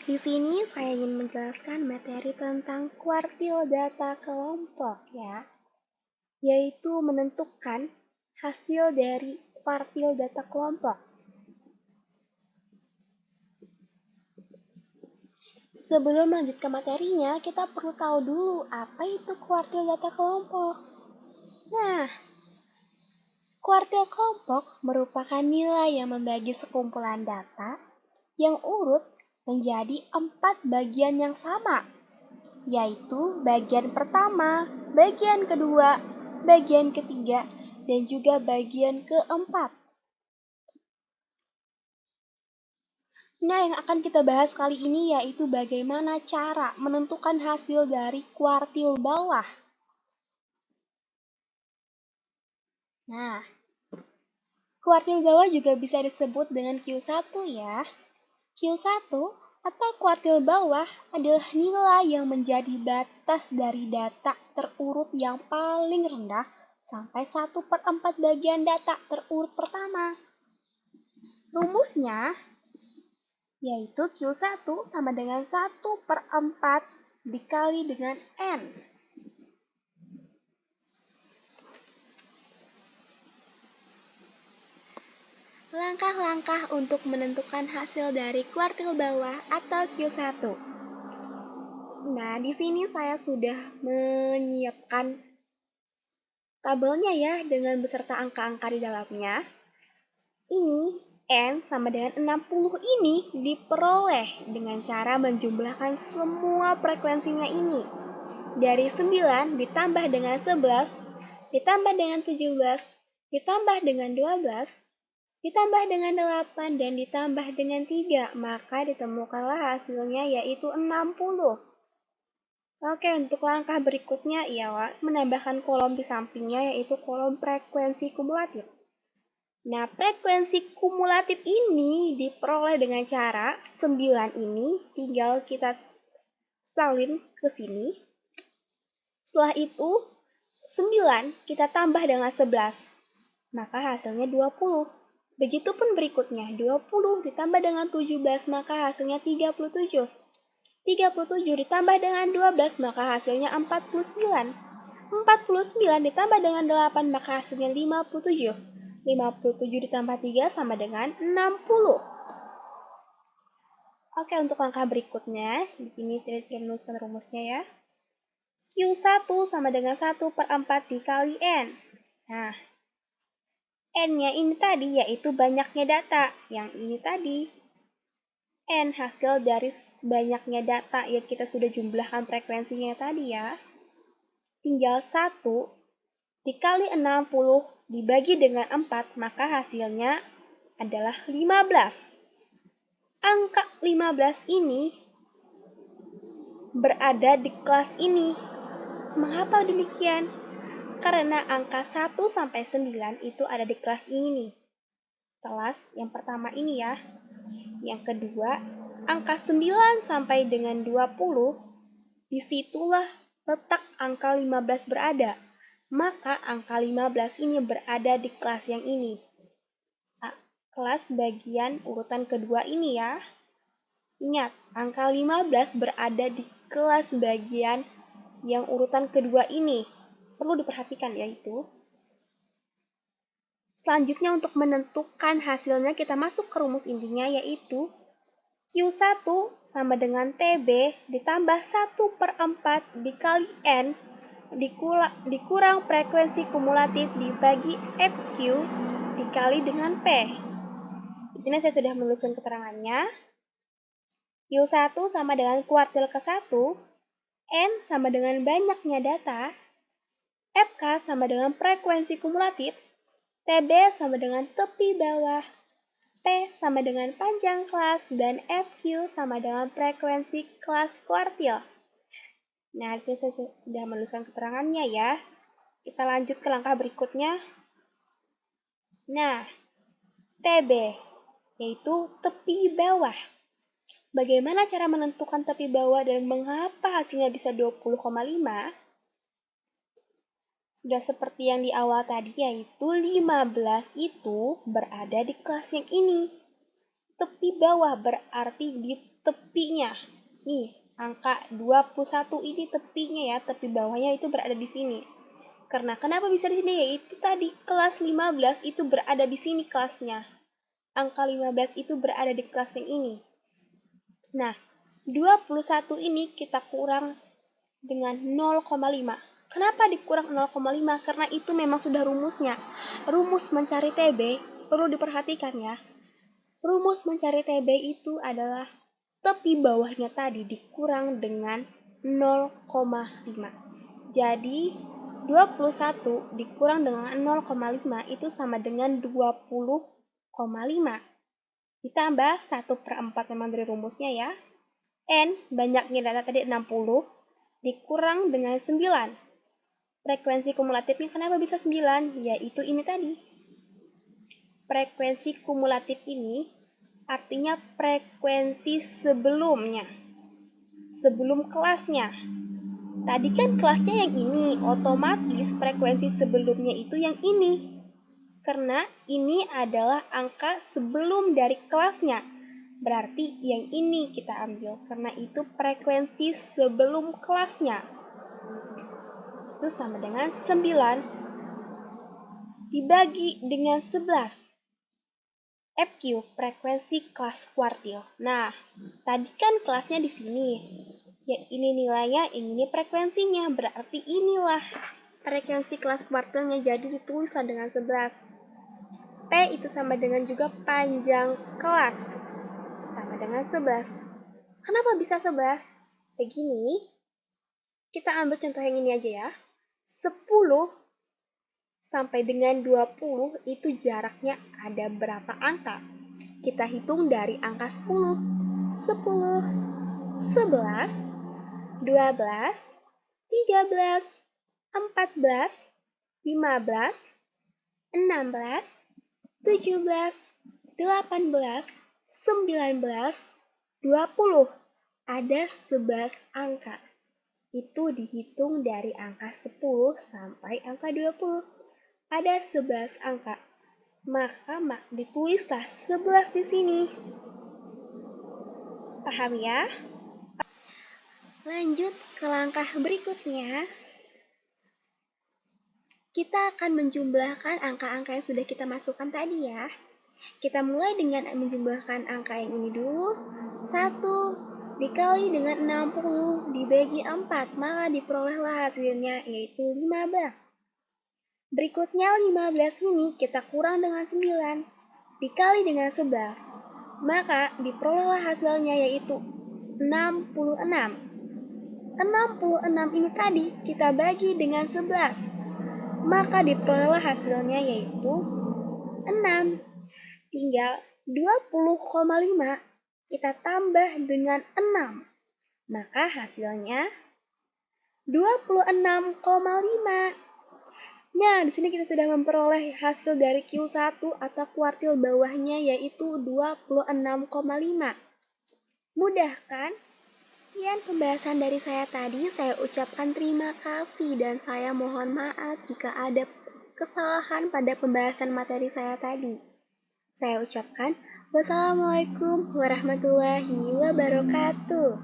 Di sini saya ingin menjelaskan materi tentang kuartil data kelompok ya, yaitu menentukan hasil dari kuartil data kelompok. Sebelum lanjut ke materinya, kita perlu tahu dulu apa itu kuartil data kelompok. Nah, kuartil kelompok merupakan nilai yang membagi sekumpulan data yang urut menjadi 4 bagian yang sama, yaitu bagian pertama, bagian kedua, bagian ketiga, dan juga bagian keempat. Nah, yang akan kita bahas kali ini yaitu bagaimana cara menentukan hasil dari kuartil bawah. Nah, kuartil bawah juga bisa disebut dengan Q1 ya. Q1 atau kuartil bawah adalah nilai yang menjadi batas dari data terurut yang paling rendah sampai 1/4 bagian data terurut pertama. Rumusnya yaitu Q1 sama dengan 1/4 dikali dengan N. Langkah-langkah untuk menentukan hasil dari kuartil bawah atau Q1. Nah, di sini saya sudah menyiapkan tabelnya ya dengan beserta angka-angka di dalamnya. Ini N sama dengan 60 ini diperoleh dengan cara menjumlahkan semua frekuensinya ini. Dari 9 ditambah dengan 11, ditambah dengan 17, ditambah dengan 12, ditambah dengan 8, dan ditambah dengan 3, maka ditemukanlah hasilnya yaitu 60. Oke, untuk langkah berikutnya ialah menambahkan kolom di sampingnya yaitu kolom frekuensi kumulatif. Nah, frekuensi kumulatif ini diperoleh dengan cara 9 ini tinggal kita salin ke sini. Setelah itu, 9 kita tambah dengan 11, maka hasilnya 20. Begitupun berikutnya, 20 ditambah dengan 17, maka hasilnya 37. 37 ditambah dengan 12, maka hasilnya 49. 49 ditambah dengan 8, maka hasilnya 57. 57 ditambah 3 sama dengan 60. Oke, untuk langkah berikutnya, di sini saya sudah menuliskan rumusnya ya. Q1 sama dengan 1/4 dikali N. Nah, N-nya ini tadi yaitu banyaknya data. Yang ini tadi. N hasil dari banyaknya data yang kita sudah jumlahkan frekuensinya tadi ya. Tinggal 1 dikali 60 dibagi dengan 4, maka hasilnya adalah 15. Angka 15 ini berada di kelas ini. Mengapa demikian? Karena angka 1 sampai 9 itu ada di kelas ini. Kelas yang pertama ini ya. Yang kedua, angka 9 sampai dengan 20, disitulah letak angka 15 berada. Maka angka 15 ini berada di kelas yang ini. Kelas bagian urutan kedua ini ya. Ingat, angka 15 berada di kelas bagian yang urutan kedua ini. Perlu diperhatikan ya itu. Selanjutnya untuk menentukan hasilnya kita masuk ke rumus intinya yaitu Q1 sama dengan TB ditambah 1/4 dikali N dikurang frekuensi kumulatif dibagi FQ dikali dengan P. Di sini saya sudah menuliskan keterangannya. Q1 sama dengan kuartil ke-1, N sama dengan banyaknya data, FK sama dengan frekuensi kumulatif, TB sama dengan tepi bawah, P sama dengan panjang kelas, dan FQ sama dengan frekuensi kelas kuartil. Nah, saya sudah menuliskan keterangannya ya. Kita lanjut ke langkah berikutnya. Nah, TB, yaitu tepi bawah. Bagaimana cara menentukan tepi bawah dan mengapa hasilnya bisa 20,5? Sudah seperti yang di awal tadi, yaitu 15 itu berada di kelas yang ini. Tepi bawah berarti di tepinya. Nih, angka 21 ini tepinya ya, tepi bawahnya itu berada di sini. Karena kenapa bisa di sini? Yaitu tadi kelas 15 itu berada di sini kelasnya. Angka 15 itu berada di kelas yang ini. Nah, 21 ini kita kurang dengan 0,5. Kenapa dikurang 0,5? Karena itu memang sudah rumusnya. Rumus mencari TB, perlu diperhatikan ya. Rumus mencari TB itu adalah tepi bawahnya tadi dikurang dengan 0,5. Jadi, 21 dikurang dengan 0,5 itu sama dengan 20,5. Ditambah 1/4 memang dari rumusnya ya. N, banyaknya data tadi 60, dikurang dengan 9. Frekuensi kumulatifnya kenapa bisa 9? Yaitu ini tadi. Frekuensi kumulatif ini artinya frekuensi sebelumnya. Sebelum kelasnya. Tadi kan kelasnya yang ini, otomatis frekuensi sebelumnya itu yang ini. Karena ini adalah angka sebelum dari kelasnya. Berarti yang ini kita ambil, karena itu frekuensi sebelum kelasnya. Itu sama dengan 9 dibagi dengan 11. FQ, frekuensi kelas kuartil. Nah, tadi kan kelasnya di sini. Ya, ini nilainya, ini frekuensinya. Berarti inilah frekuensi kelas kuartilnya. Jadi ditulislah dengan 11. P itu sama dengan juga panjang kelas. Sama dengan 11. Kenapa bisa 11? Begini, kita ambil contoh yang ini aja ya. 10 sampai dengan 20 itu jaraknya ada berapa angka? Kita hitung dari angka 10. 10, 11, 12, 13, 14, 15, 16, 17, 18, 19, 20. Ada 11 angka. Itu dihitung dari angka 10 sampai angka 20. Ada 11 angka. Maka ditulislah 11 di sini. Paham ya? Lanjut ke langkah berikutnya. Kita akan menjumlahkan angka-angka yang sudah kita masukkan tadi ya. Kita mulai dengan menjumlahkan angka yang ini dulu. 1 dikali dengan 60 dibagi 4, maka diperolehlah hasilnya yaitu 15. Berikutnya 15 ini kita kurang dengan 9 dikali dengan 11, maka diperolehlah hasilnya yaitu 66. 66 ini tadi kita bagi dengan 11, maka diperolehlah hasilnya yaitu 6. Tinggal 20,5 kita tambah dengan 6, maka hasilnya 26,5. Nah, di sini kita sudah memperoleh hasil dari Q1 atau kuartil bawahnya yaitu 26,5. Mudah kan? Sekian pembahasan dari saya tadi. Saya ucapkan terima kasih dan saya mohon maaf jika ada kesalahan pada pembahasan materi saya tadi. Saya ucapkan wassalamualaikum warahmatullahi wabarakatuh.